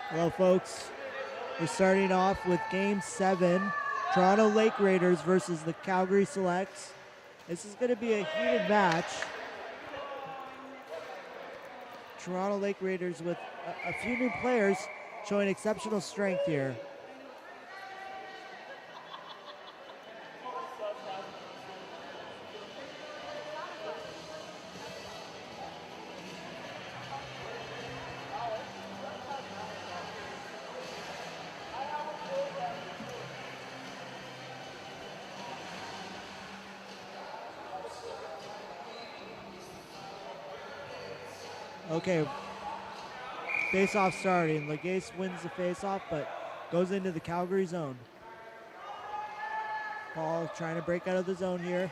Hello, folks. We're starting off with Game 7, Toronto Lake Raiders versus the Calgary Selects. This is going to be a heated match. Toronto Lake Raiders with a few new players showing exceptional strength here. Okay, face-off starting. Legace wins the face-off, but goes into the Calgary zone. Paul trying to break out of the zone here.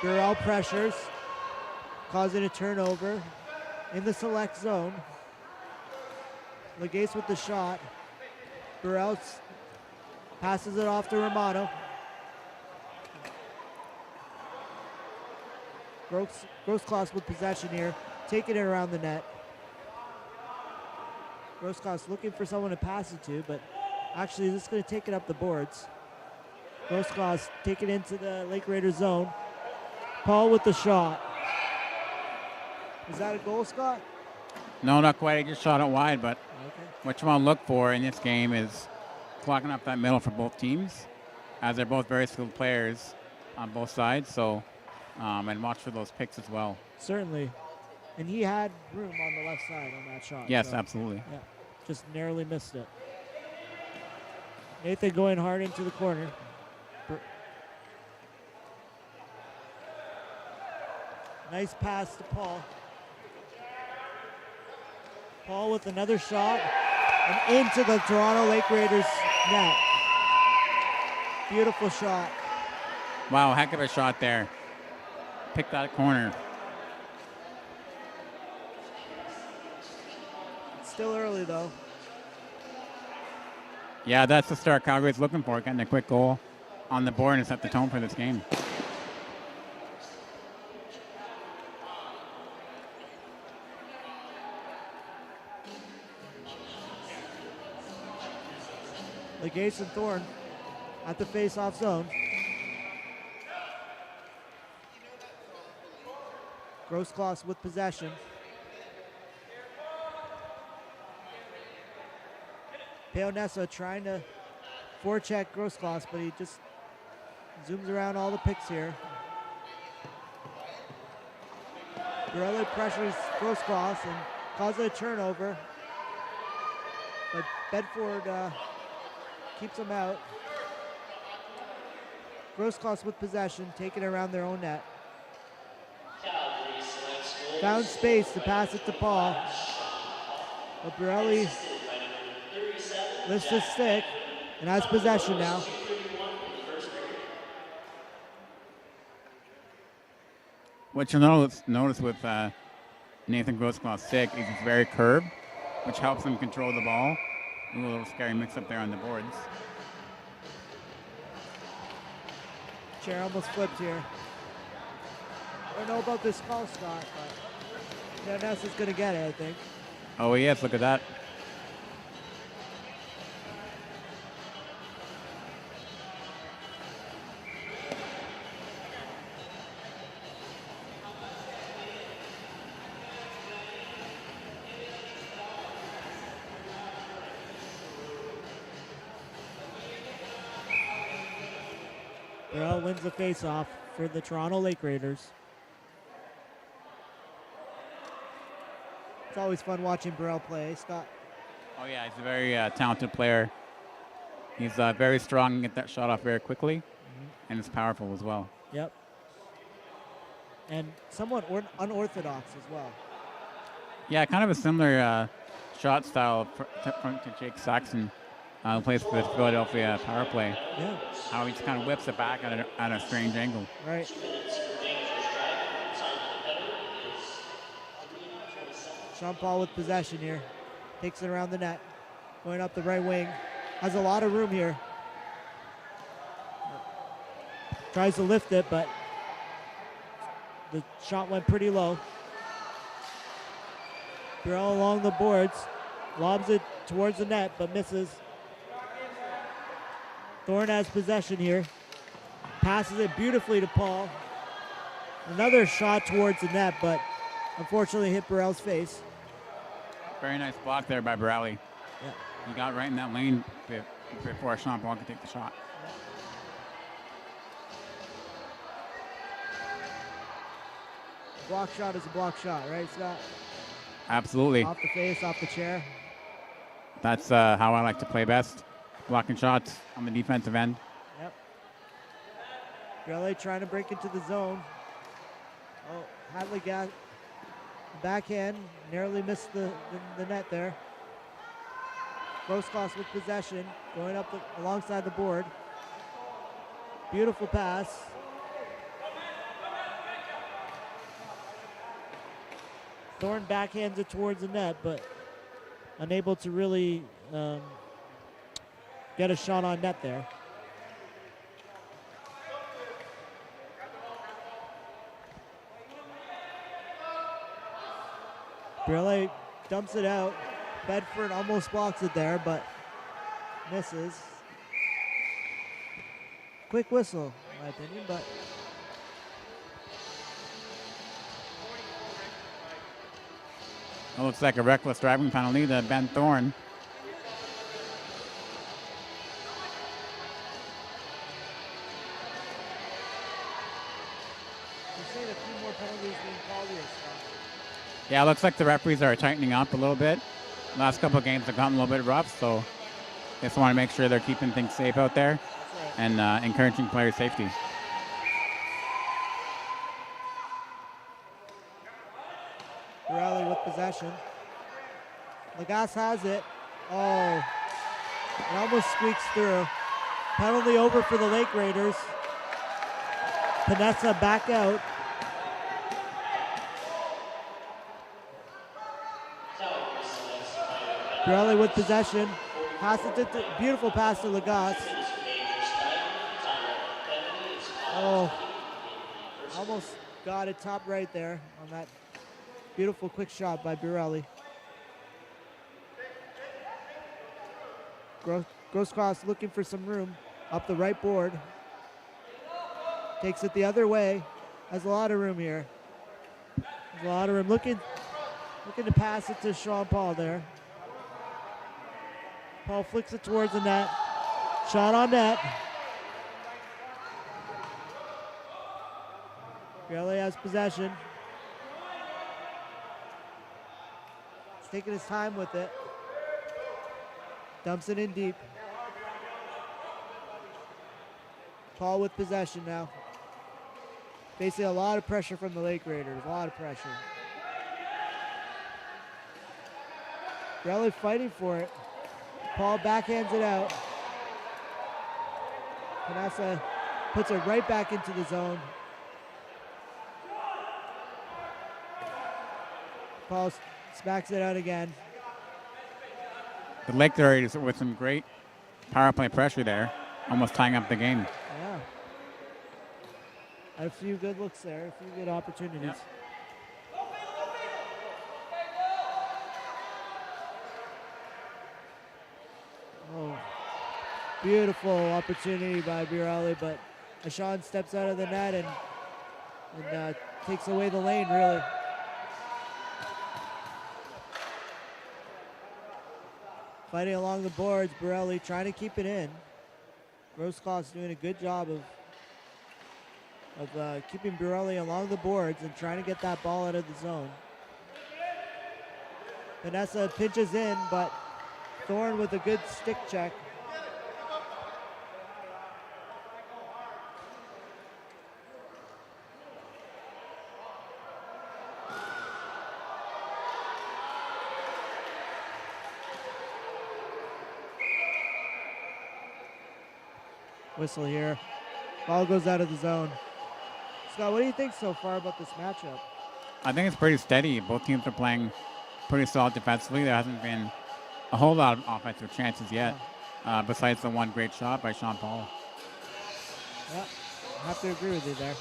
Burrell pressures, causing a turnover in the select zone. Legace with the shot. Burrell passes it off to Romano. Grosskloss with possession here, taking it around the net. Grosskloss looking for someone to pass it to, but actually this is going to take it up the boards. Grosskloss taking it into the Lake Raiders zone. Paul with the shot. Is that a goal, Scott? No, not quite. He just shot it wide, but Okay. what you want to look for in this game is clogging up that middle for both teams, as they're both very skilled players on both sides. So, and watch for those picks as well. Certainly. And he had room on the left side on that shot. Yes, so, absolutely. yeah, just narrowly missed it. Nathan going hard into the corner. Nice pass to Paul. Paul with another shot and into the Toronto Lake Raiders net. Beautiful shot. Wow, heck of a shot there. Pick that corner. It's still early though. Yeah, that's the start Calgary's looking for, getting a quick goal on the board and set the tone for this game. Legace and Thorne at the face-off zone. Grosskloss with possession. Peonessa trying to forecheck Grosskloss, but he just zooms around all the picks here. Borelli pressures Grosskloss and causes a turnover, but Bedford keeps him out. Grosskloss with possession, taking it around their own net. Found space to pass it to Paul. But Borelli lifts his stick and has possession now. What you'll notice with Nathan Grosskloss's stick is it's very curved, which helps him control the ball. A little scary mix-up there on the boards. Chair almost flipped here. I don't know about this call, Scott, but Peonessa's going to get it, I think. Oh, yes, look at that. Burrell wins the face-off for the Toronto Lake Raiders. It's always fun watching Burrell play, Scott. Oh, yeah, he's a very talented player. He's very strong and get that shot off very quickly, and it's powerful as well. Yep. And somewhat unorthodox as well. Yeah, kind of a similar shot style to Jake Saxon, who plays for the Philadelphia power play. Yeah. How he just kind of whips it back at a strange angle. Right. Sean Paul with possession here. Takes it around the net. Going up the right wing. Has a lot of room here. Tries to lift it, but the shot went pretty low. Burrell along the boards. Lobs it towards the net, but misses. Thorne has possession here. Passes it beautifully to Paul. Another shot towards the net, but unfortunately hit Burrell's face. Very nice block there by Borelli. Yeah. He got right in that lane before Sean Paul could take the shot. Block shot is a block shot, right, Scott? Absolutely. Off the face, off the chair. That's how I like to play best. Blocking shots on the defensive end. Yep. Borelli trying to break into the zone. Oh, Hadley got backhand, narrowly missed the net there. Grosskopf with possession, going up alongside the board. Beautiful pass. Thorne backhands it towards the net, but unable to really get a shot on net there. Borelli dumps it out. Bedford almost blocks it there, but misses. Quick whistle, in my opinion, but It looks like a reckless driving penalty to Ben Thorne. you're saying a few more penalties being called here, Scott. Yeah, it looks like the referees are tightening up a little bit. Last couple of games have gotten a little bit rough, so just want to make sure they're keeping things safe out there and encouraging player safety. Borelli with possession. Lagasse has it. Oh, it almost squeaks through. Penalty over for the Lake Raiders. Panessa back out. Borelli with possession. Beautiful pass to Lagasse. Oh, almost got it top right there on that beautiful quick shot by Borelli. Grosskopf looking for some room up the right board. Takes it the other way. Has a lot of room here. Has a lot of room. Looking to pass it to Sean Paul there. Paul flicks it towards the net. Shot on net. Borelli has possession. He's taking his time with it. Dumps it in deep. Paul with possession now. Facing a lot of pressure from the Lake Raiders. A lot of pressure. Borelli fighting for it. Paul backhands it out. Panessa puts it right back into the zone. Paul smacks it out again. The Lake Raiders with some great power play pressure there, almost tying up the game. Yeah. Had a few good looks there, a few good opportunities. Yep. Oh, beautiful opportunity by Borelli, but Ashawn steps out of the net and takes away the lane, really. Fighting along the boards, Borelli trying to keep it in. Grosskopf's doing a good job of keeping Borelli along the boards and trying to get that ball out of the zone. Panessa pinches in, but Thorne with a good stick check. Whistle here. Ball goes out of the zone. Scott, what do you think so far about this matchup? I think it's pretty steady. Both teams are playing pretty solid defensively. There hasn't been a whole lot of offensive chances yet, besides the one great shot by Sean Paul. Yeah, I have to agree with you there.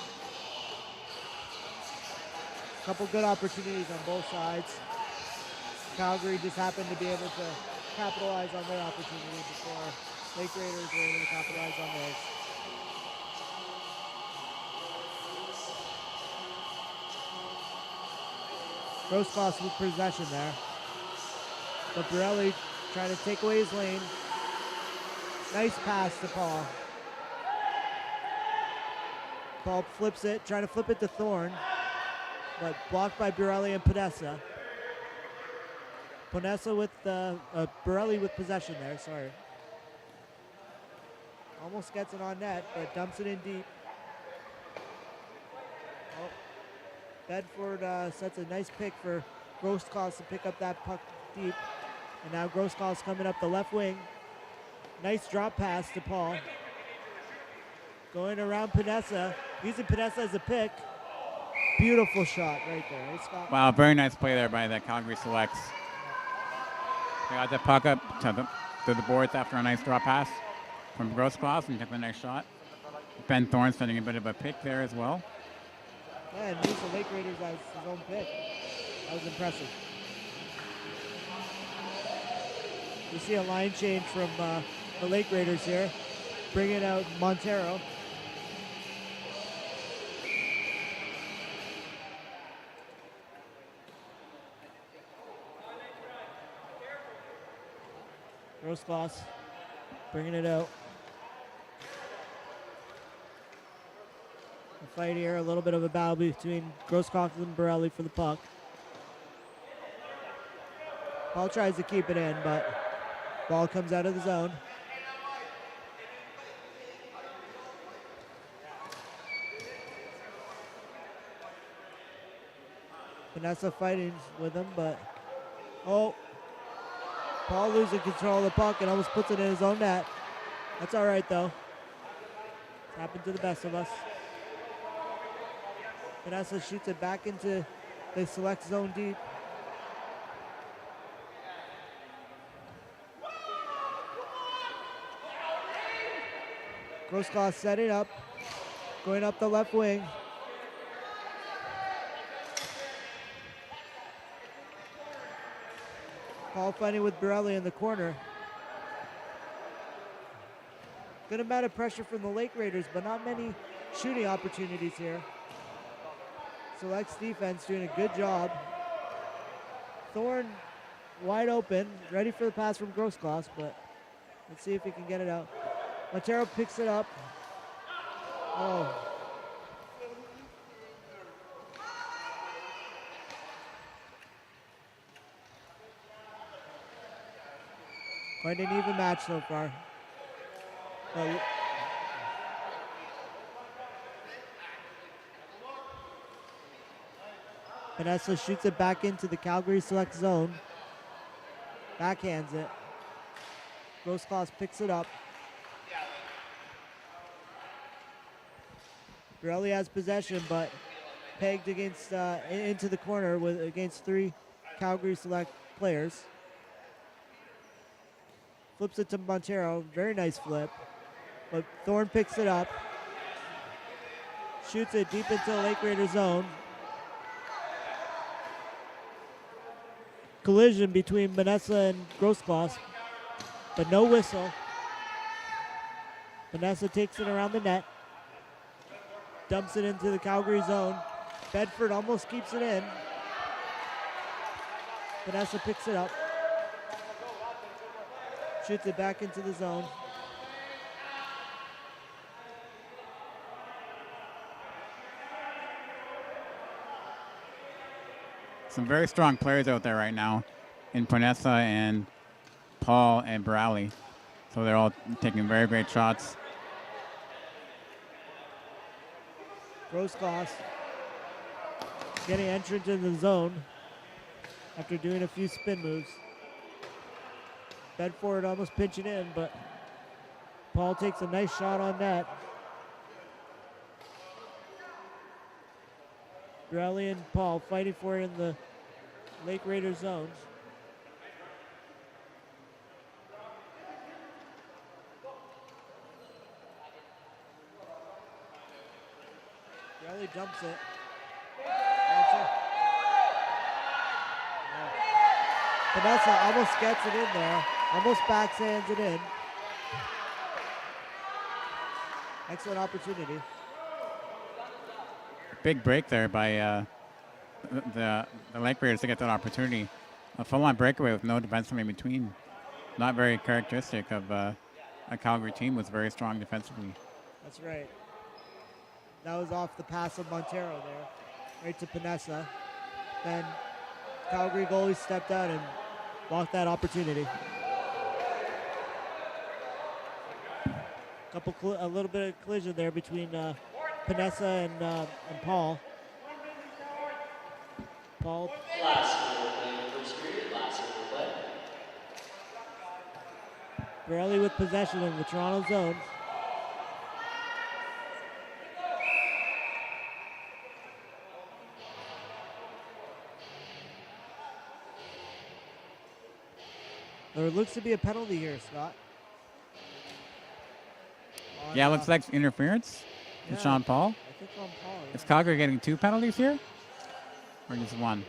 A couple good opportunities on both sides. Calgary just happened to be able to capitalize on their opportunity before Lake Raiders were able to capitalize on theirs. Grosskopf with possession there. But Borelli trying to take away his lane. Nice pass to Paul. Paul flips it, trying to flip it to Thorne, but blocked by Borelli and Podessa. Podessa with Borelli with possession there, sorry. Almost gets it on net, but dumps it in deep. Oh. Bedford sets a nice pick for Grosskopf to pick up that puck deep. And now Grosskopf's coming up the left wing. Nice drop pass to Paul. Going around Podessa, using Podessa as a pick. Beautiful shot right there. Hey, Scott. Wow, very nice play there by the Calgary Selects. They got the puck up to the boards after a nice drop pass from Grosskopf and took a nice shot. Ben Thorne sending a bit of a pick there as well. Yeah, and used the Lake Raiders as his own pick. That was impressive. You see a line change from the Lake Raiders here, bringing out Montero. Grosskopf bringing it out. The fight here, a little bit of a battle between Grosskopf and Borelli for the puck. Paul tries to keep it in, but ball comes out of the zone. Vanessa fighting with him, but Paul losing control of the puck and almost puts it in his own net. That's all right, though. It's happened to the best of us. Vanessa shoots it back into the select zone deep. Grosskopf setting up, going up the left wing. Paul fighting with Borelli in the corner. Good amount of pressure from the Lake Raiders, but not many shooting opportunities here. Selects defense doing a good job. Thorne wide open, ready for the pass from Grosskopf, but let's see if he can get it out. Montero picks it up. Oh. Quite an even match so far. Vanessa shoots it back into the Calgary select zone. Backhands it. Grosskopf picks it up. Borelli has possession, but pegged against into the corner against three Calgary select players. Flips it to Montero. Very nice flip. But Thorne picks it up. Shoots it deep into the Lake Raider zone. Collision between Vanessa and Grosskopf, but no whistle. Vanessa takes it around the net. Dumps it into the Calgary zone. Bedford almost keeps it in. Vanessa picks it up. Shoots it back into the zone. Some very strong players out there right now in Ponessa and Paul and Borelli. So they're all taking very great shots. Grosskopf getting entrance in the zone after doing a few spin moves. Bedford almost pinching in, but Paul takes a nice shot on net. Borelli and Paul fighting for it in the Lake Raiders zones. Borelli dumps it. Panessa almost gets it in there. Almost backhands it in. Excellent opportunity. Big break there by the Lake Raiders to get that opportunity. A full-on breakaway with no defenseman in between. Not very characteristic of a Calgary team. Was very strong defensively. That's right. That was off the pass of Montero there. Right to Panessa. Then Calgary goalie stepped out and blocked that opportunity. A little bit of collision there between Panessa and Paul. Paul. Borelli with possession in the Toronto zone. There looks to be a penalty here, Scott. Yeah, looks like interference with Sean Paul. I think on Paul. Yeah. Is Calgary getting 2 penalties here? Or just 1?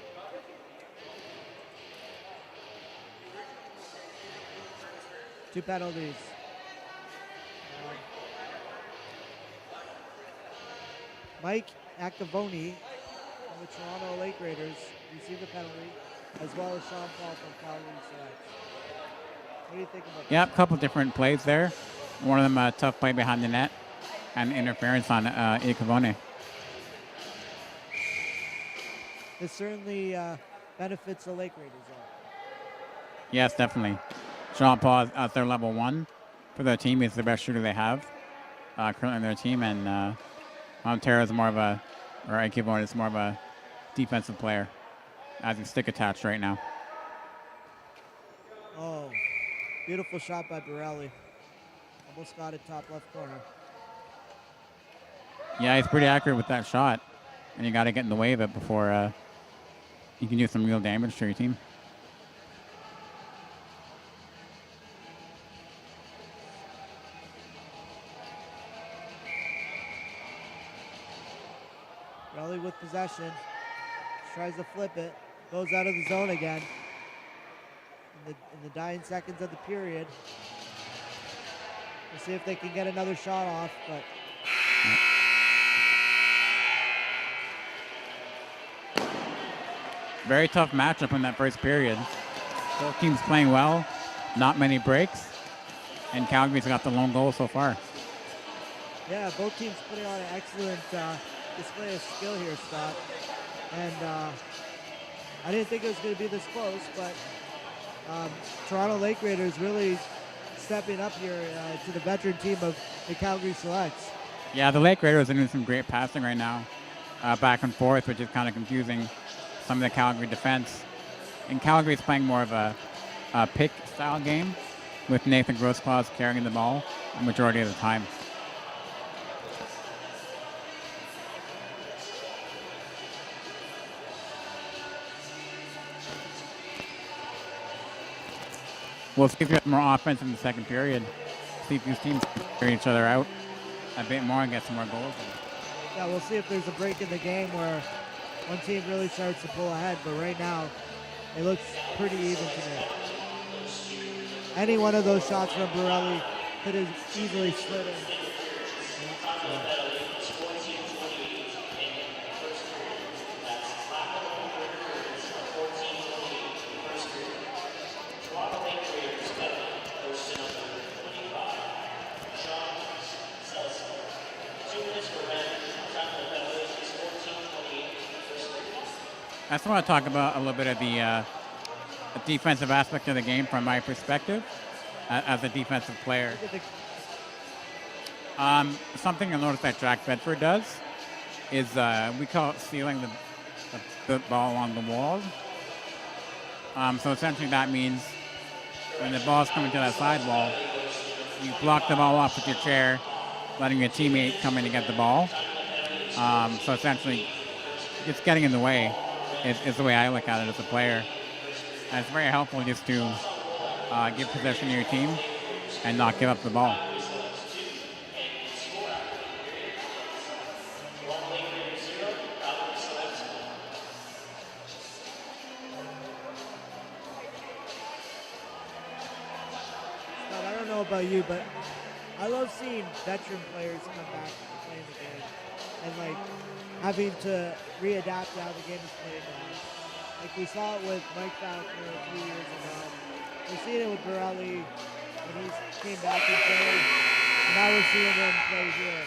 Two penalties. Mike Acavoni from the Toronto Lake Raiders received a penalty, as well as Sean Paul from Calgary Selects. What do you think about that? Yep, a couple different plays there. One of them a tough play behind the net and interference on Acavoni. This certainly benefits the Lake Raiders, though. Yes, definitely. Sean Paul is their level 1 for their team. He's the best shooter they have currently on their team. And Montero is more of a, or Acavoni is more of a defensive player as he's stick attached right now. Oh, beautiful shot by Borelli. Almost got it top left corner. Yeah, he's pretty accurate with that shot. And you got to get in the way of it before you can do some real damage to your team. Borelli with possession. Tries to flip it. Goes out of the zone again. In the dying seconds of the period. We'll see if they can get another shot off, but very tough matchup in that first period. Both teams playing well, not many breaks, and Calgary's got the lone goal so far. yeah, both teams putting on an excellent display of skill here, Scott. And I didn't think it was going to be this close, but Toronto Lake Raiders really stepping up here to the veteran team of the Calgary Selects. Yeah, the Lake Raiders are doing some great passing right now, back and forth, which is kind of confusing some of the Calgary defense. And Calgary's playing more of a pick-style game with Nathan Grossclaws carrying the ball the majority of the time. We'll see if we have more offense in the second period. See if these teams can figure each other out a bit more and get some more goals. Yeah, we'll see if there's a break in the game where one team really starts to pull ahead, but right now it looks pretty even to me. Any one of those shots from Borelli could have easily slid in. I just want to talk about a little bit of the defensive aspect of the game from my perspective as a defensive player. Something I noticed that Jack Bedford does is we call it sealing the ball along the wall. So essentially that means when the ball's coming to that sidewall, you block the ball off with your chair, letting your teammate come in to get the ball. So essentially it's getting in the way. Is the way I look at it as a player. And it's very helpful just to give possession to your team and not give up the ball. know about you, but I love seeing veteran players come back and play in the game, and like having to readapt to how the game is played now. Like we saw it with Mike Falconer a few years ago. We're seeing it with Borelli when he came back in Philly, and now we're seeing him play here.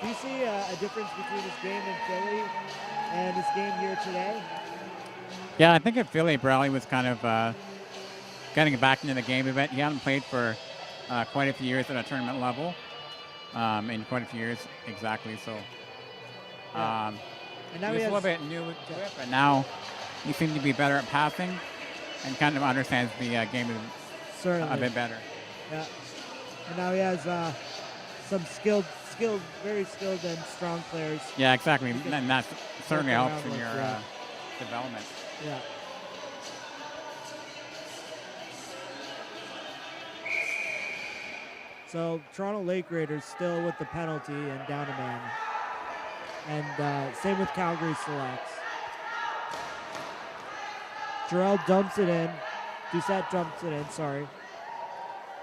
Do you see a difference between his game in Philly and his game here today? Yeah, I think at Philly, Borelli was kind of getting back into the game a bit. He hadn't played for quite a few years at a tournament level, in quite a few years exactly. So And now he was a little bit new to it, but now he seems to be better at passing and kind of understands the game a bit better. Yeah. And now he has some very skilled and strong players. Yeah, exactly. And that certainly helps in your development. Yeah. So Toronto Lake Raiders still with the penalty and down a man. And same with Calgary Selects. Jarrell dumps it in. Doucette dumps it in, sorry.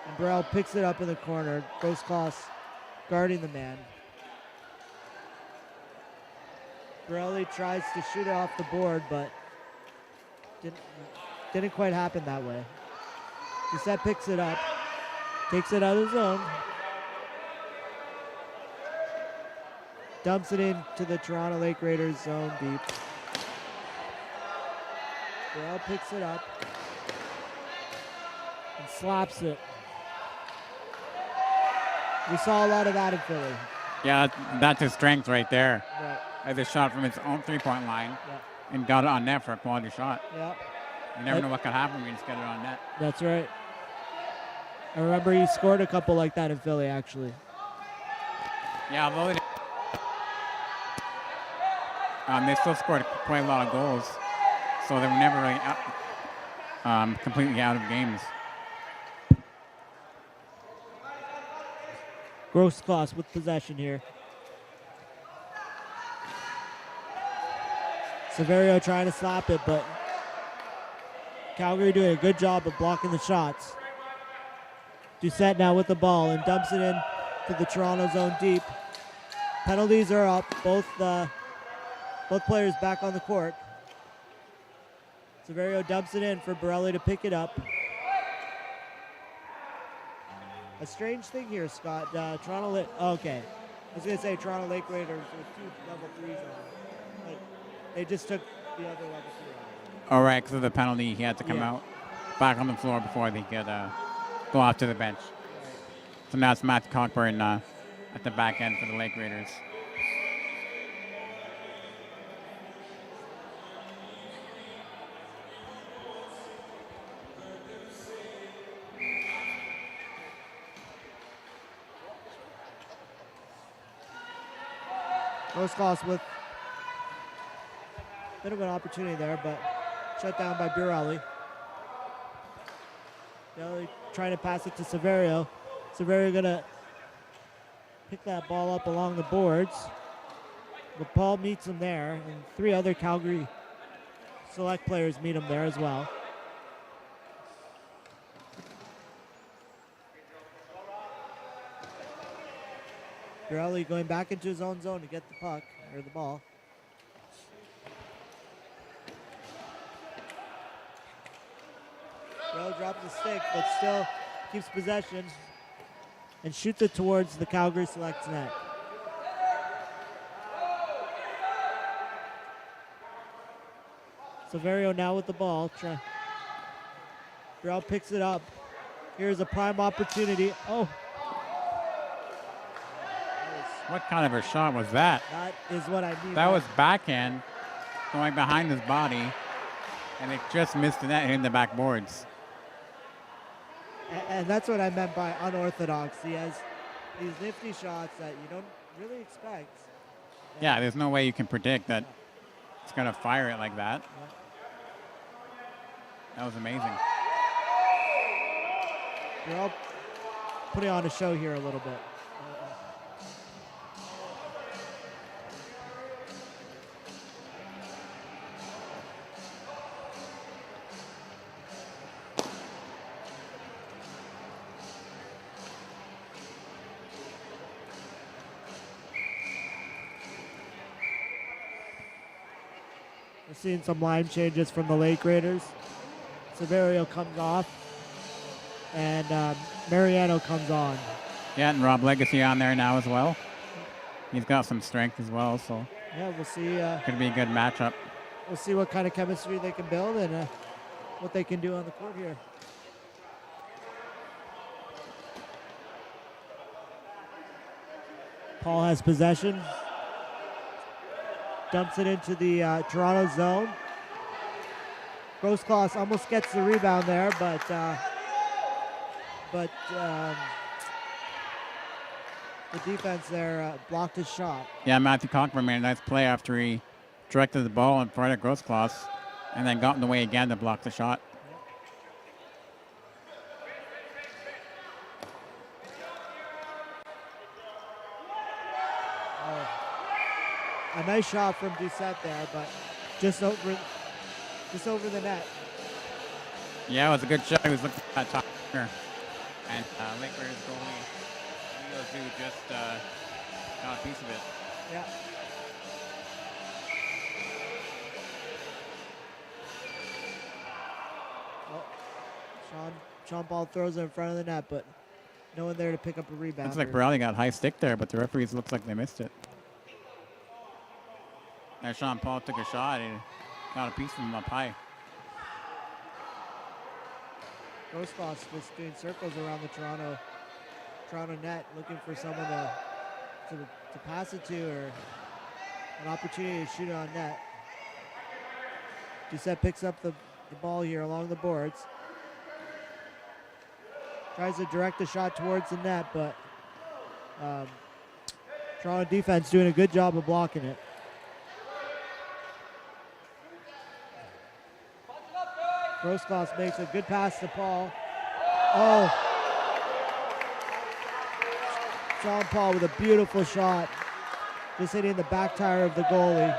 And Burrell picks it up in the corner. Grosskloss guarding the man. Borelli tries to shoot it off the board, but didn't quite happen that way. Doucette picks it up, takes it out of zone, dumps it into the Toronto Lake Raiders zone deep. Burrell picks it up and slaps it. We saw a lot of that in Philly. Yeah, that's his strength right there. Right. As a shot from his own three-point line and got it on net for a quality shot. Yeah. You never know what could happen when you just get it on net. That's right. I remember he scored a couple like that in Philly, actually. Yeah, although they still scored quite a lot of goals, so they were never really completely out of games. Grosskloss with possession here. Severio trying to slap it, but Calgary doing a good job of blocking the shots. Doucette now with the ball and dumps it in to the Toronto zone deep. Penalties are up. Both players back on the court. Severio dumps it in for Borelli to pick it up. A strange thing here, Scott. Okay. I was going to say Toronto Lake Raiders with 2 level 3s on them. But they just took the other level 3 on. All right, because of the penalty, he had to come out back on the floor before they could go off to the bench. Right. So now it's Matt Cockburn at the back end for the Lake Raiders. Grosskloss with a bit of an opportunity there, but shut down by Borelli. Borelli trying to pass it to Severio. Severio gonna pick that ball up along the boards. But Paul meets him there, and 3 other Calgary Select players meet him there as well. Borelli going back into his own zone to get the puck, or the ball. Borelli drops the stick, but still keeps possession and shoots it towards the Calgary Selects net. Severio now with the ball. Borelli picks it up. Here's a prime opportunity. Oh. What kind of a shot was that? That is what I mean. That was backhand going behind his body, and it just missed the net hitting the backboards. And that's what I meant by unorthodox. He has these nifty shots that you don't really expect. Yeah, there's no way you can predict that it's going to fire it like that. Yeah. That was amazing. You're all putting on a show here a little bit. We're seeing some line changes from the Lake Raiders. Severio comes off, and Mariano comes on. Yeah, and Rob Legacy on there now as well. He's got some strength as well, so Yeah, we'll see. Going to be a good matchup. We'll see what kind of chemistry they can build and what they can do on the court here. Paul has possession. Dumps it into the Toronto zone. Grosskloss almost gets the rebound there, but the defense there blocked his shot. Yeah, Matthew Cockburn made a nice play after he directed the ball in front of Grosskloss and then got in the way again to block the shot. A nice shot from Doucette there, but just over the net. Yeah, it was a good shot. He was looking at that top corner. And Lake Raiders goalie Leo Zhu just got a piece of it. Yeah. Oh, Sean Paul throws it in front of the net, but no one there to pick up a rebound. Looks like Borelli got high stick there, but the referees looks like they missed it. Now Sean Paul took a shot and got a piece of him up high. Grosskloss just doing circles around the Toronto net, looking for someone to pass it to or an opportunity to shoot it on net. Doucette picks up the ball here along the boards. Tries to direct the shot towards the net, but Toronto defense doing a good job of blocking it. Grosskloss makes a good pass to Paul. Oh. Sean Paul with a beautiful shot. Just hitting the back tire of the goalie.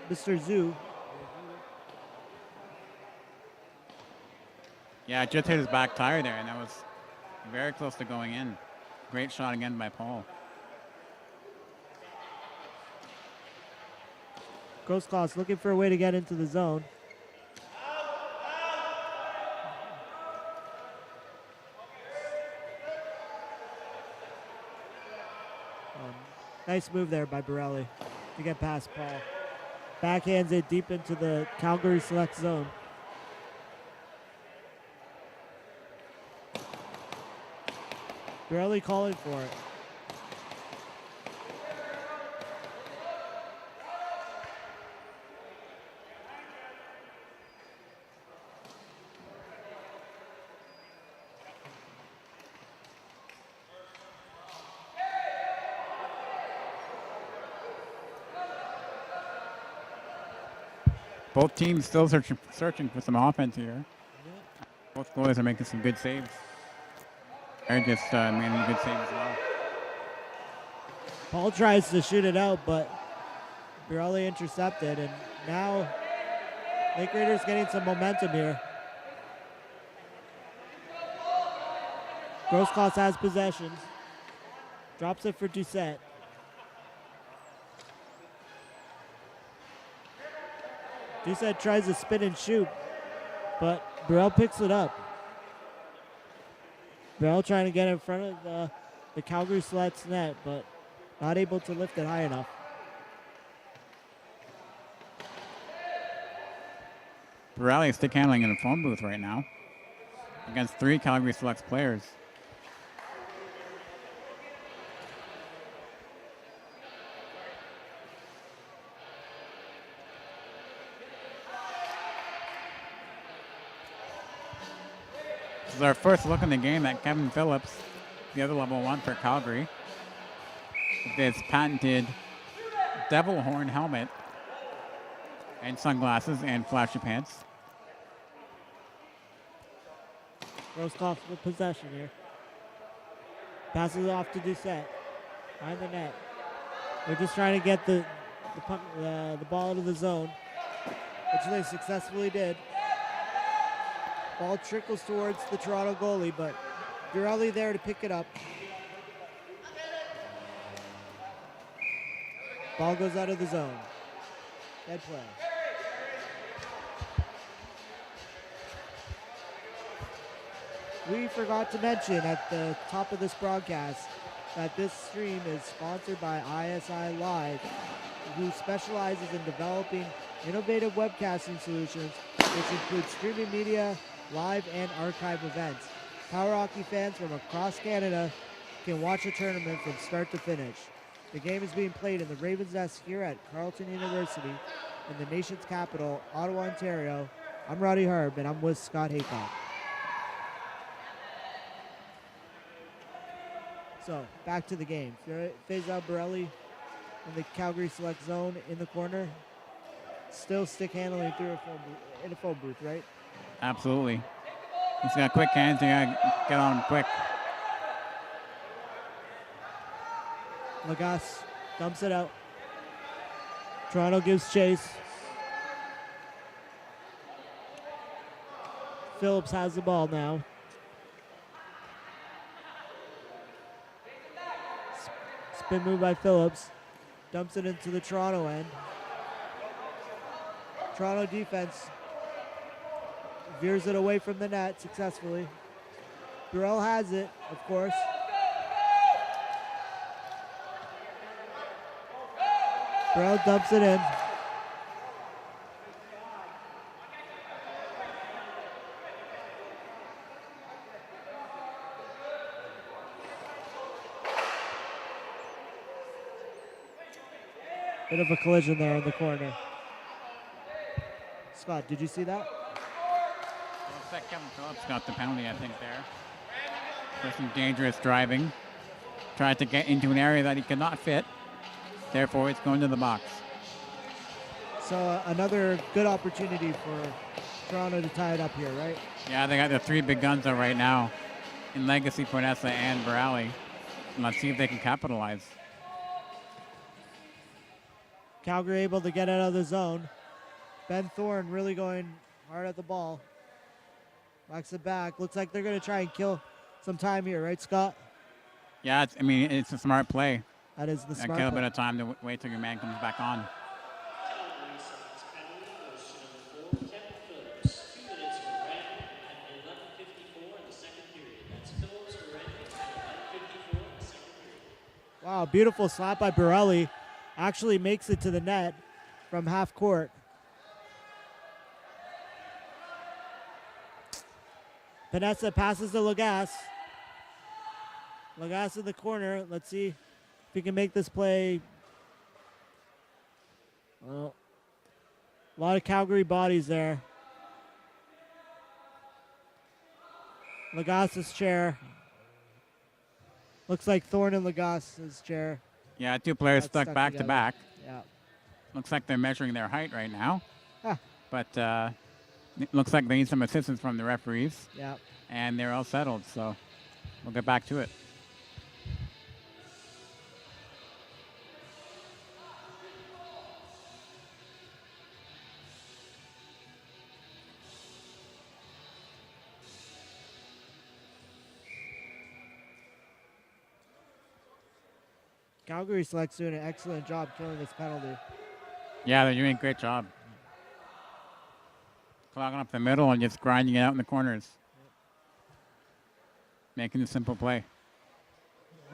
Mr. Zhu. Yeah, just hit his back tire there, and that was very close to going in. Great shot again by Paul. Grosskloss looking for a way to get into the zone. Nice move there by Borelli to get past Paul. Backhands it deep into the Calgary select zone. Borelli calling for it. Both teams still searching for some offense here. Both goalies are making some good saves. They're just making a good save as well. Paul tries to shoot it out, but Borelli intercepted, and now Lake Raiders getting some momentum here. Grosskloss has possession. Drops it for Doucette. Doucette tries to spin and shoot, but Burrell picks it up. Burrell trying to get in front of the Calgary Select's net, but not able to lift it high enough. Borelli is stick handling in the phone booth right now against 3 Calgary Selects players. This is our first look in the game at Kevin Phillips, the other level 1 for Calgary. With this patented devil horn helmet and sunglasses and flashy pants. Grosskloss with possession here. Passes it off to Doucette. Behind the net. They're just trying to get the ball out of the zone, which they successfully did. Ball trickles towards the Toronto goalie, but Borelli there to pick it up. Ball goes out of the zone. Dead play. We forgot to mention at the top of this broadcast that this stream is sponsored by ISI Live, who specializes in developing innovative webcasting solutions, which include streaming media, live and archive events. Power hockey fans from across Canada can watch a tournament from start to finish. The game is being played in the Ravens' Nest here at Carleton University in the nation's capital, Ottawa, Ontario. I'm Roddy Harb, and I'm with Scott Haycock. So, back to the game. Faisal Borelli in the Calgary Select zone in the corner. Still stick handling through in a phone booth, right? Absolutely. He's got quick hands. You got to get on him quick. Lagasse dumps it out. Toronto gives chase. Phillips has the ball now. Spin move by Phillips. Dumps it into the Toronto end. Toronto defense veers it away from the net successfully. Burrell has it, of course. Burrell dumps it in. Bit of a collision there in the corner. Scott, did you see that? Looks like Kevin Phillips got the penalty, I think, there. For some dangerous driving. Tried to get into an area that he could not fit. Therefore, it's going to the box. So another good opportunity for Toronto to tie it up here, right? Yeah, they got the three big guns out right now in Legacy, Ponessa, and Borelli. And let's see if they can capitalize. Calgary able to get out of the zone. Ben Thorne really going hard at the ball. Backs it back. Looks like they're going to try and kill some time here, right, Scott? Yeah, it's a smart play. That is the smart kill a play. bit of time to wait till your man comes back on. Wow, beautiful slap by Borelli. Actually makes it to the net from half court. Ponessa passes to Lagasse. Lagasse in the corner. Let's see if he can make this play. Well, a lot of Calgary bodies there. Lagasse's chair. Looks like Thorne and Lagasse's chair. Yeah, two players That's stuck back together. to back. Yeah. Looks like they're measuring their height right now. Huh. But it looks like they need some assistance from the referees. Yeah. And they're all settled, so we'll get back to it. Calgary Select's doing an excellent job killing this penalty. Yeah, they're doing a great job. Clogging up the middle and just grinding it out in the corners. Making a simple play.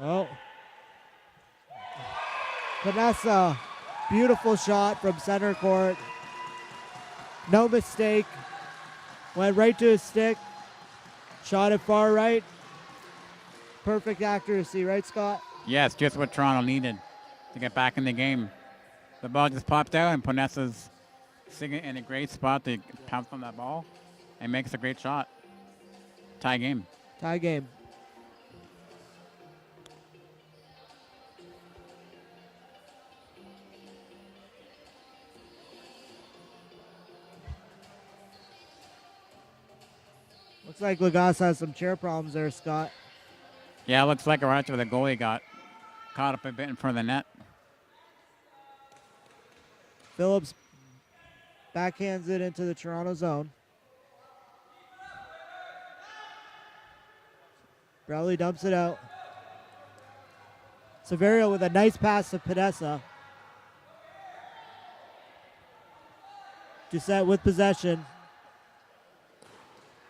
Oh. Ponessa, beautiful shot from center court. No mistake. Went right to his stick. Shot it far right. Perfect accuracy, right, Scott? Yes, just what Toronto needed to get back in the game. The ball just popped out, and Ponessa's sitting in a great spot to pounce on that ball and makes a great shot. Tie game. Tie game. Looks like Lagasse has some chair problems there, Scott. Yeah, it looks like right after the goalie got caught up a bit in front of the net. Phillips backhands it into the Toronto zone. Borelli dumps it out. Severio with a nice pass to Ponessa. Doucette with possession.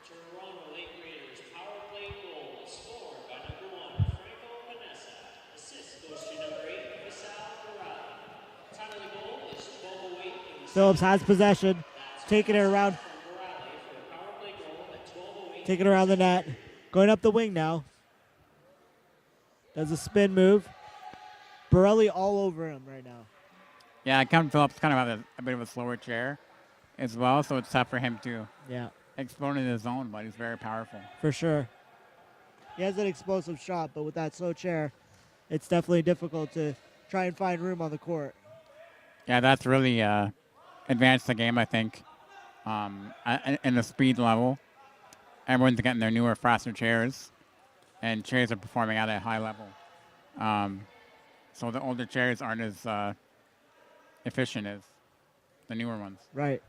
Toronto Lake Raiders power play goal scored by number 1, Franco Vanessa. Assist goes to number 8, Visal Morales. Time of the goal is 12:08. Phillips has possession. Taking it around. Taking it around the net. Going up the wing now. Does a spin move. Borelli all over him right now. Yeah, Kevin Phillips kind of has a bit of a slower chair as well, so it's tough for him to explode in his zone, but he's very powerful. For sure. He has an explosive shot, but with that slow chair, it's definitely difficult to try and find room on the court. Yeah, that's really advanced the game, I think. In the speed level, everyone's getting their newer, faster chairs, and chairs are performing at a high level. So the older chairs aren't as efficient as the newer ones. Right.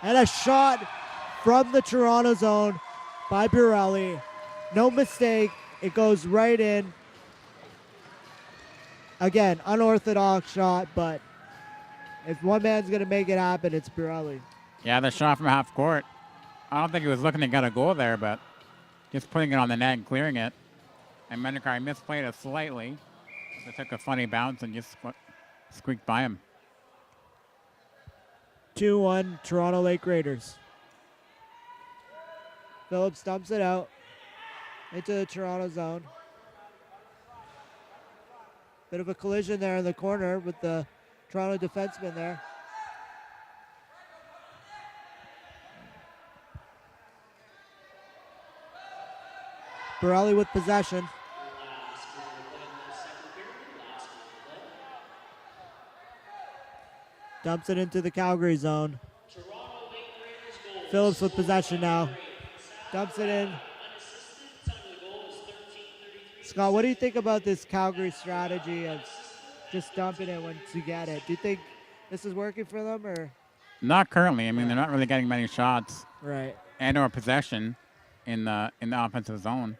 And a shot from the Toronto zone by Borelli. No mistake. It goes right in. Again, unorthodox shot, but if one man's going to make it happen, it's Borelli. Yeah, the shot from half court. I don't think he was looking to get a goal there, but just putting it on the net and clearing it. And Mendicari misplayed it slightly. So it took a funny bounce and just squeaked by him. 2-1 Toronto Lake Raiders. Phillips dumps it out into the Toronto zone. Bit of a collision there in the corner with the Toronto defenseman there. Borelli with possession. Dumps it into the Calgary zone. Phillips with possession now. Dumps it in. Scott, what do you think about this Calgary strategy of just dumping it once you get it? Do you think this is working for them, or? Not currently. I mean, they're not really getting many shots. Right. And/or possession in the offensive zone.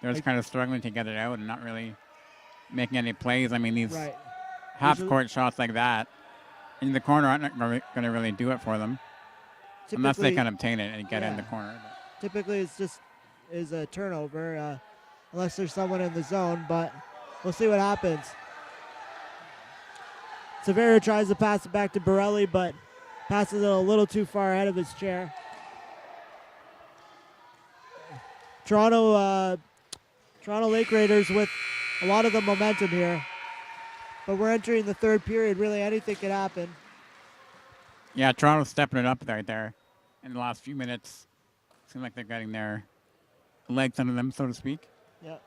They're just kind of struggling to get it out and not really making any plays. I mean, these half-court shots like that in the corner aren't going to really do it for them, unless they can obtain it and get it in the corner. Typically, it's just a turnover, unless there's someone in the zone. But we'll see what happens. Severo tries to pass it back to Borelli, but passes it a little too far ahead of his chair. Toronto Lake Raiders with a lot of the momentum here. But we're entering the third period. Really, anything could happen. Yeah, Toronto's stepping it up right there in the last few minutes. Seems like they're getting their legs under them, so to speak. Yeah.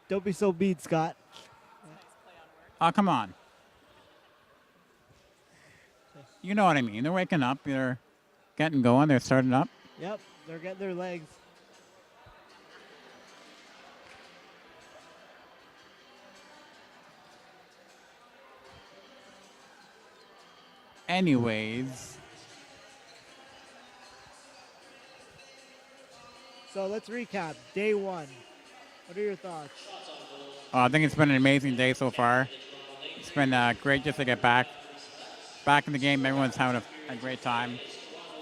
Don't be so beat, Scott. Oh, come on. You know what I mean. They're waking up. They're getting going. They're starting up. Yep, they're getting their legs. Anyways. So let's recap. Day one. What are your thoughts? I think it's been an amazing day so far. It's been great just to get back in the game. Everyone's having a great time.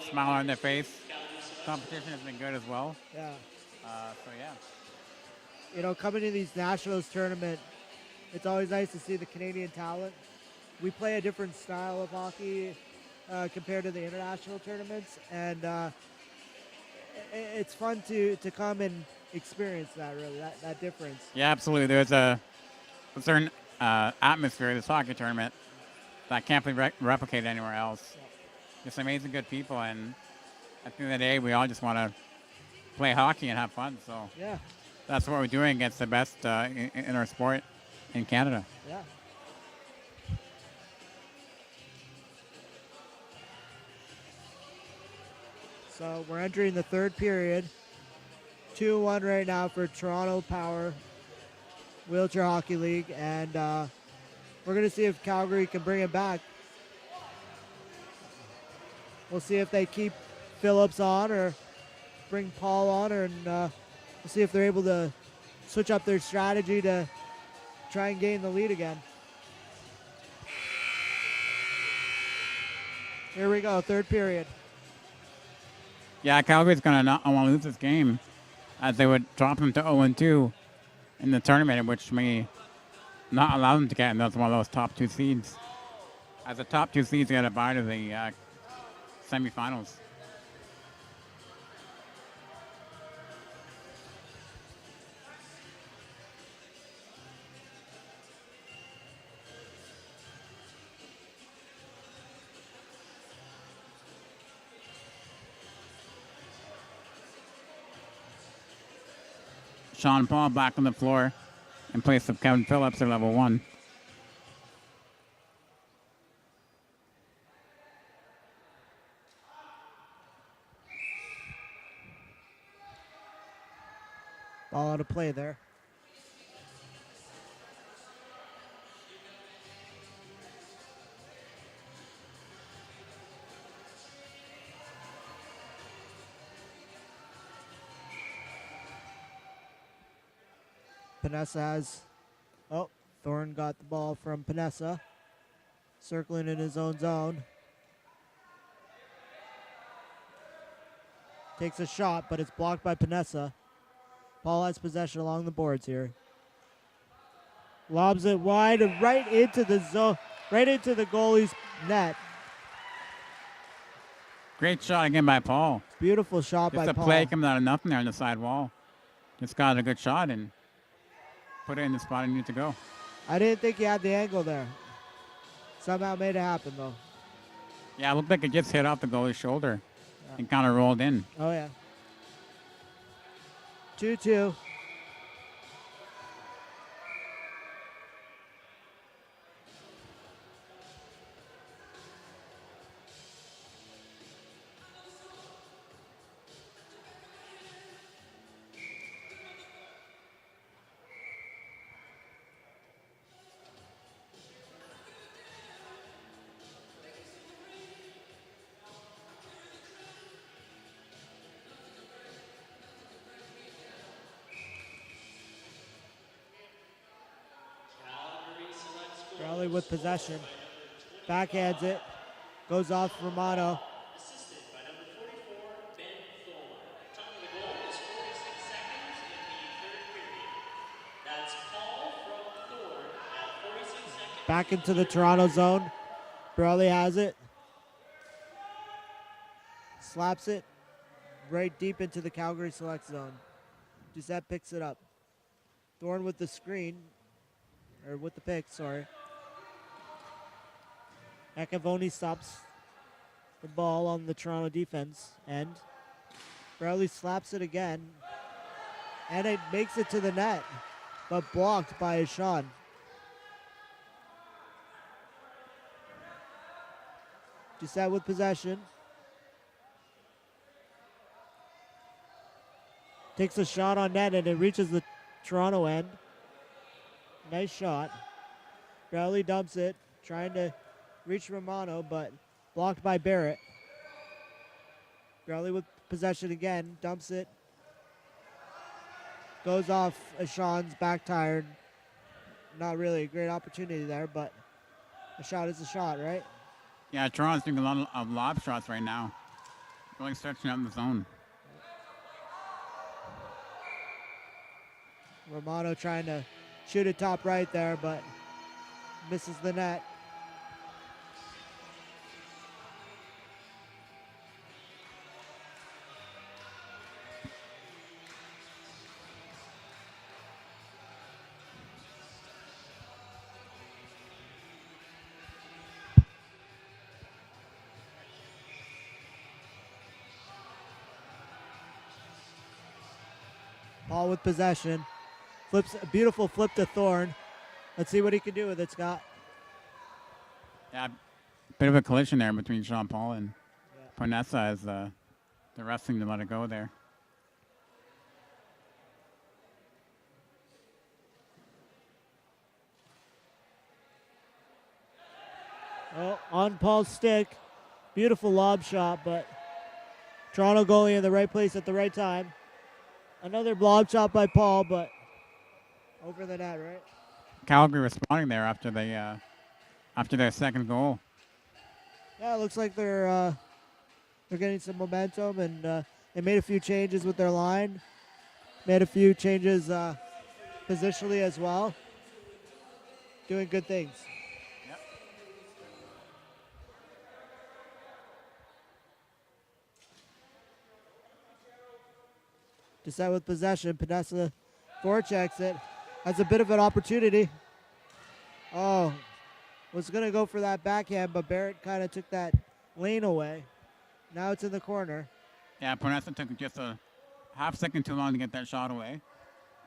Smile on their face. Competition has been good as well. Yeah. So, yeah. You know, coming to these Nationals tournament, it's always nice to see the Canadian talent. We play a different style of hockey compared to the international tournaments, and it's fun to come and experience that, really, that difference. Yeah, absolutely. There's a certain atmosphere of this hockey tournament that can't be replicated anywhere else. Yeah. Just amazing good people, and at the end of the day, we all just want to play hockey and have fun. So yeah, that's what we're doing against the best in our sport in Canada. Yeah. So we're entering the third period. 2-1 right now for Toronto Power Wheelchair Hockey League, and we're going to see if Calgary can bring it back. We'll see if they keep Phillips on or bring Paul on, and we'll see if they're able to switch up their strategy to try and gain the lead again. Here we go, third period. Yeah, Calgary's going to not want to lose this game, as they would drop them to 0-2 in the tournament, which may not allow them to get in one of those top 2 seeds. As the top 2 seeds get a bye to the semifinals. Sean Paul back on the floor in place of Kevin Phillips at level 1. Ball out of play there. Panessa has, Thorne got the ball from Panessa, circling in his own zone. Takes a shot, but it's blocked by Panessa. Paul has possession along the boards here. Lobs it wide and right into the zone, right into the goalie's net. Great shot again by Paul. Beautiful shot by Just a Paul. play coming out of nothing there on the side wall. Just got a good shot and put it in the spot it needed to go. I didn't think he had the angle there. Somehow made it happen, though. Yeah, it looked like it just hit off the goalie's shoulder and kind of rolled in. Oh, yeah. 2-2. Crowley with possession. Backhands it. Goes off Romano. Assisted by number 44, Ben Thorne. Time of the goal is 46 seconds in the third period. That's Paul from Thorne at 46 seconds. Back into the Toronto zone. Crowley has it. Slaps it right deep into the Calgary select zone. Doucette picks it up. Thorne with the screen. Or with the pick, sorry. Akavoni stops the ball on the Toronto defense end. Crowley slaps it again. And it makes it to the net, but blocked by Sean. Doucette with possession. Takes a shot on net and it reaches the Toronto end. Nice shot. Crowley dumps it, trying to reach Romano, but blocked by Barrett. Crowley with possession again, dumps it. Goes off Sean's back tire. Not really a great opportunity there, but a shot is a shot, right? Yeah, Toronto's doing a lot of lob shots right now. Really stretching out in the zone. Romano trying to shoot it top right there, but misses the net. Paul with possession. Flips a beautiful flip to Thorne. Let's see what he can do with it, Scott. Yeah, bit of a collision there between Sean Paul and Panessa as they're wrestling to let it go there. Oh, on Paul's stick. Beautiful lob shot, but Toronto goalie in the right place at the right time. Another lob shot by Paul, but over the net, right? Calgary responding there after their second goal. Yeah, it looks like they're getting some momentum, and they made a few changes with their line. Made a few changes positionally as well. Doing good things. Yep. To set with possession, Panessa forechecks it. Has a bit of an opportunity. Oh, was going to go for that backhand, but Barrett kind of took that lane away. Now it's in the corner. Yeah, Panessa took just a half second too long to get that shot away,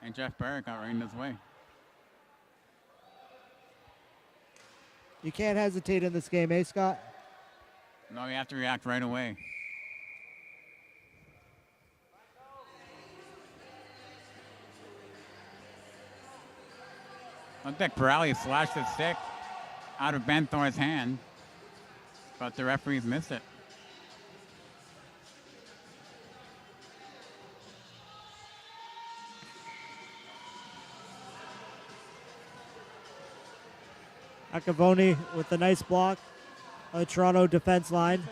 and Jeff Barrett got right in his way. You can't hesitate in this game, eh, Scott? No, you have to react right away. Looked like Pirelli slashed his stick out of Ben Thorne's hand, but the referees missed it. Akavoni with a nice block on the Toronto defense line.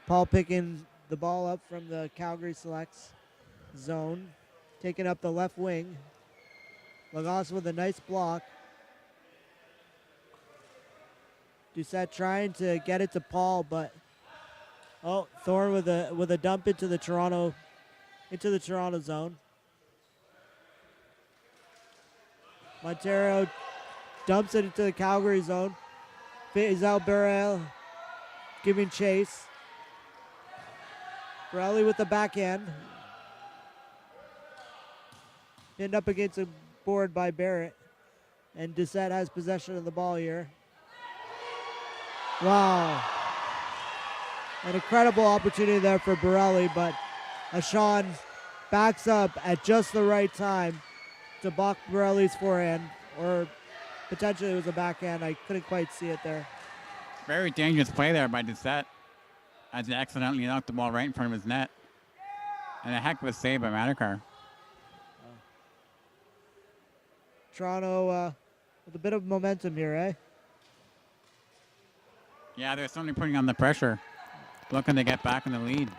Paul picking the ball up from the Calgary Selects zone, taking up the left wing. Lagasse with a nice block. Doucette trying to get it to Paul, but Thorne with a dump into the Toronto zone. Montero dumps it into the Calgary zone. Faisal Burrell giving chase. Borelli with the backhand. Pinned up against the board by Barrett. And Doucette has possession of the ball here. Wow. An incredible opportunity there for Borelli, but Ashawn backs up at just the right time to block Borelli's forehand, or potentially it was a backhand. I couldn't quite see it there. Very dangerous play there by Doucette, as he accidentally knocked the ball right in front of his net. And a heck of a save by Madakar. Toronto with a bit of momentum here, eh? Yeah, they're certainly putting on the pressure, looking to get back in the lead.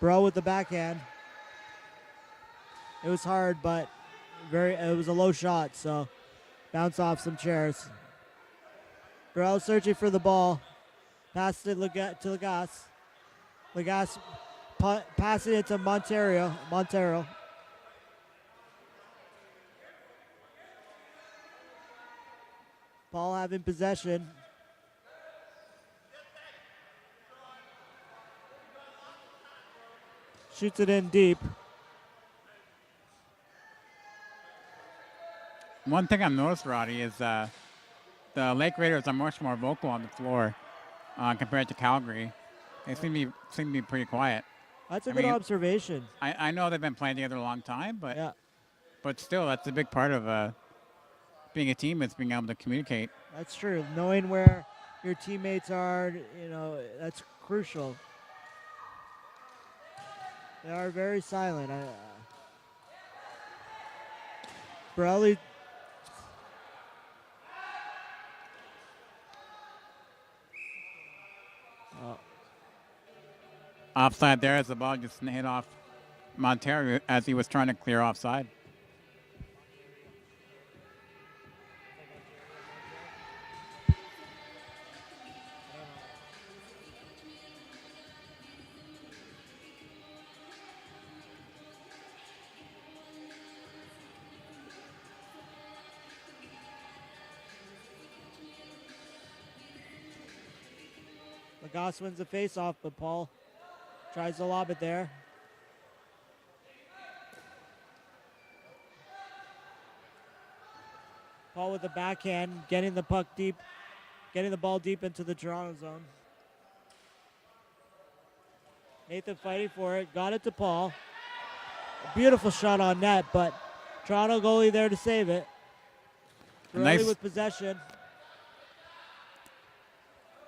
Bro with the backhand. It was hard, but it was a low shot, so bounce off some chairs. Burrell searching for the ball. Passed it to Lagasse. Lagasse passing it to Montero. Paul having possession. Shoots it in deep. One thing I've noticed, Roddy, is the Lake Raiders are much more vocal on the floor compared to Calgary. They seem to be pretty quiet. That's a good observation. I know they've been playing together a long time, but yeah. But still, that's a big part of being a team, is being able to communicate. That's true. Knowing where your teammates are, that's crucial. They are very silent. Borelli. Offside there as the ball just hit off Montero as he was trying to clear offside. Lagasse wins the face-off, but Paul tries to lob it there. Paul with the backhand, getting the puck deep, getting the ball deep into the Toronto zone. Nathan fighting for it, got it to Paul. A beautiful shot on net, but Toronto goalie there to save it. Borelli Nice. with possession.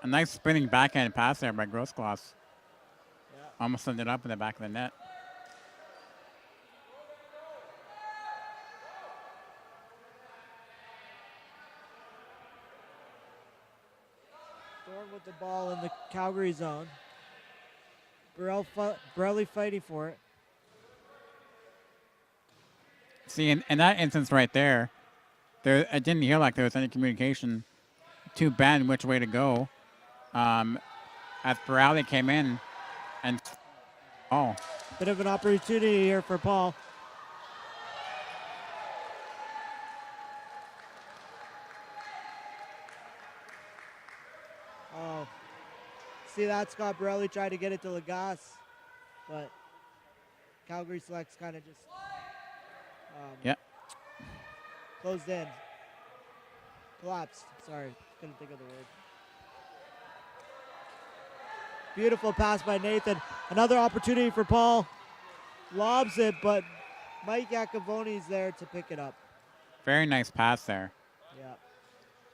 A nice spinning backhand pass there by Grossgloss. Yeah. Almost ended up in the back of the net. Thorne with the ball in the Calgary zone. Borelli fighting for it. See, in that instance right there, I didn't hear like there was any communication to Ben which way to go. As Borelli came in and Bit of an opportunity here for Paul. Oh. See that, Scott Borelli tried to get it to Lagasse, but Calgary Selects kind of just closed in. Collapsed. Sorry, couldn't think of the word. Beautiful pass by Nathan. Another opportunity for Paul. Lobs it, but Mike Iacovoni's there to pick it up. very nice pass there. Yeah.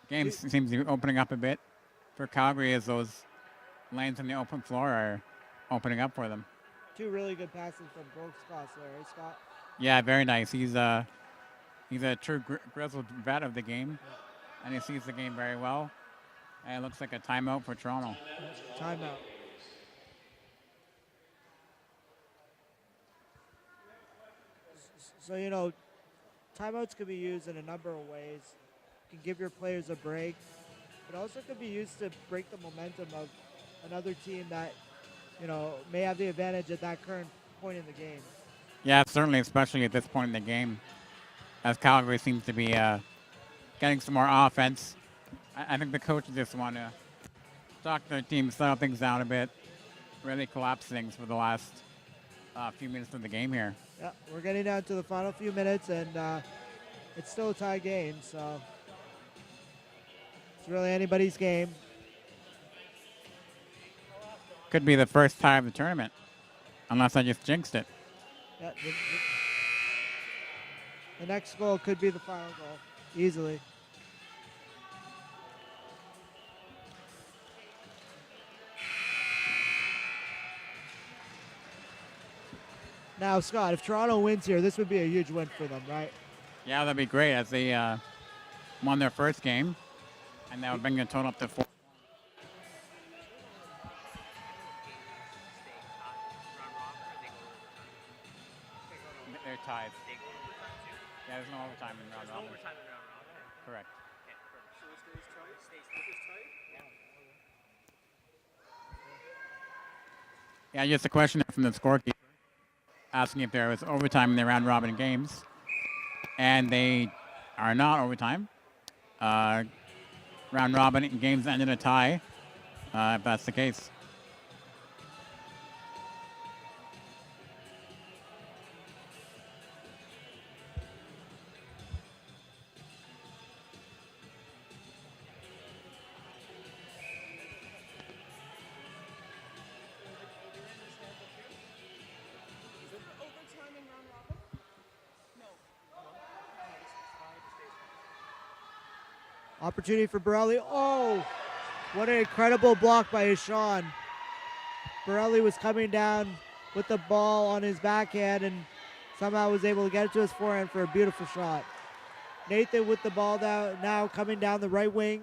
Game seems to be opening up a bit for Calgary as those lanes on the open floor are opening up for them. Two really good passes from Grossgloss there, right, Scott? Yeah, very nice. He's a true grizzled vet of the game, and he sees the game very well. And it looks like a timeout for Toronto. Timeout. So, timeouts can be used in a number of ways. You can give your players a break. It also could be used to break the momentum of another team that, may have the advantage at that current point in the game. Yeah, certainly, especially at this point in the game, as Calgary seems to be getting some more offense. I think the coaches just want to talk to their team, settle things down a bit, really collapse things for the last few minutes of the game here. Yeah, we're getting down to the final few minutes, and it's still a tie game, so it's really anybody's game. Could be the first tie of the tournament, unless I just jinxed it. Yeah, the next goal could be the final goal, easily. Now, Scott, if Toronto wins here, this would be a huge win for them, right? Yeah, that'd be great as they won their first game, and that would bring the total up to 4. They're tied. Yeah, there's no overtime in round robin. Correct. Yeah, just a question from the scorekeeper asking if there was overtime in the round robin games, and they are not overtime. Round robin games end in a tie, if that's the case. Opportunity for Borelli. Oh, what an incredible block by Sean. Borelli was coming down with the ball on his backhand and somehow was able to get it to his forehand for a beautiful shot. Nathan with the ball now coming down the right wing.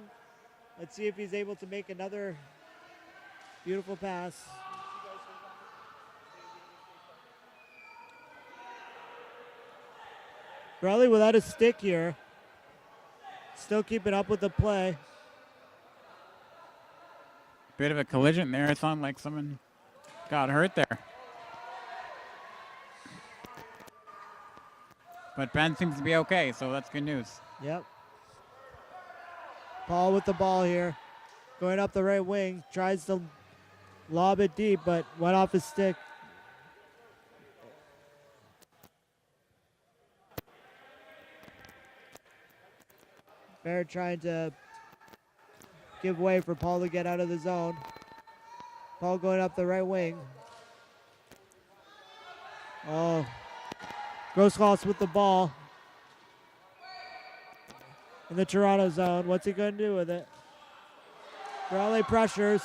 Let's see if he's able to make another beautiful pass. Borelli without a stick here. Still keeping up with the play. Bit of a collision there. It sounded like someone got hurt there. But Ben seems to be okay, so that's good news. Yep. Paul with the ball here. Going up the right wing. Tries to lob it deep, but went off his stick. Barrett trying to give way for Paul to get out of the zone. Paul going up the right wing. Oh, Grosskopf with the ball in the Toronto zone. What's he going to do with it? Borelli pressures.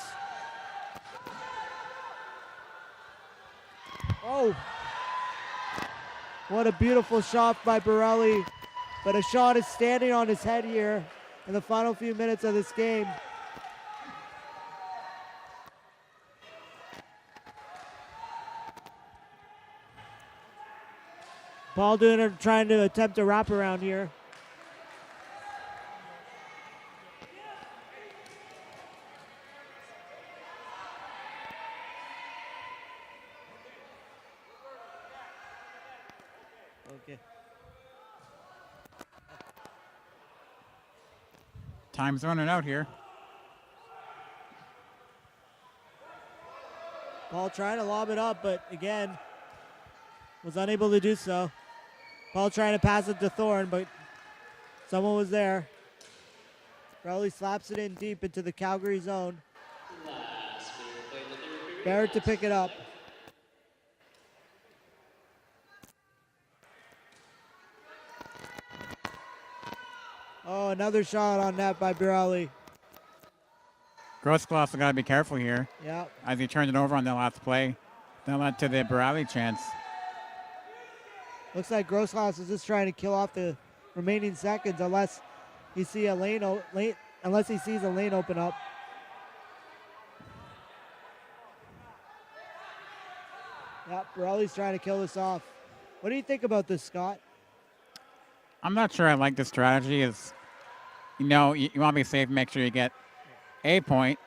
Oh, what a beautiful shot by Borelli. But a shot is standing on his head here in the final few minutes of this game. Paul trying to attempt a wraparound here. Okay. Time's running out here. Paul trying to lob it up, but again, was unable to do so. Paul trying to pass it to Thorne, but someone was there. Rowley slaps it in deep into the Calgary zone. Barrett to pick it up. Oh, another shot on net by Borelli. Grosskopf's got to be careful here Yeah. as he turned it over on the last play. That led to the Borelli chance. Looks like Grosskopf is just trying to kill off the remaining seconds unless he sees a lane open up. Yeah, Borelli's trying to kill this off. What do you think about this, Scott? I'm not sure I like the strategy. Is, you want to be safe, make sure you get a point,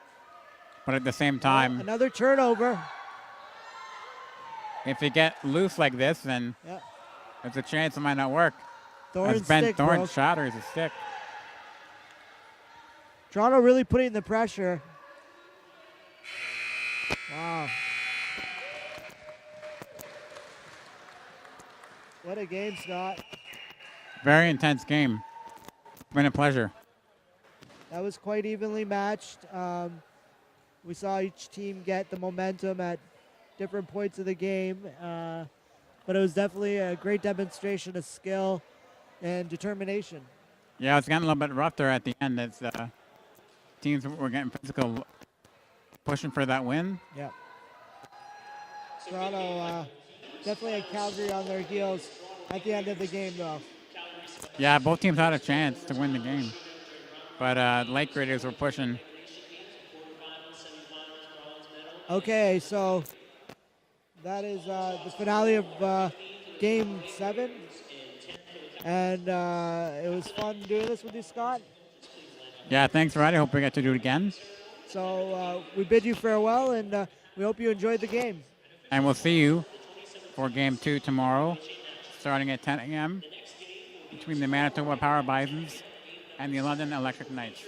but at the same time, Another turnover. if you get loose like this, then Yeah. there's a chance it might not work. Thorne's As Ben stick Thorne broke. shatters his stick. Toronto really putting the pressure. Wow. What a game, Scott. Very intense game. Been a pleasure. That was quite evenly matched. We saw each team get the momentum at different points of the game, but it was definitely a great demonstration of skill and determination. Yeah, it's getting a little bit rough there at the end as teams were getting physical, pushing for that win. Yeah. Toronto definitely had Calgary on their heels at the end of the game, though. Yeah, both teams had a chance to win the game. But Lake Raiders were pushing. Okay, so that is the finale of Game 7. And it was fun doing this with you, Scott. Yeah, thanks, Roddy. Hope we get to do it again. So we bid you farewell, and we hope you enjoyed the game. And we'll see you for Game 2 tomorrow, starting at 10 a.m. between the Manitoba Power Bisons and the London Electric Knights.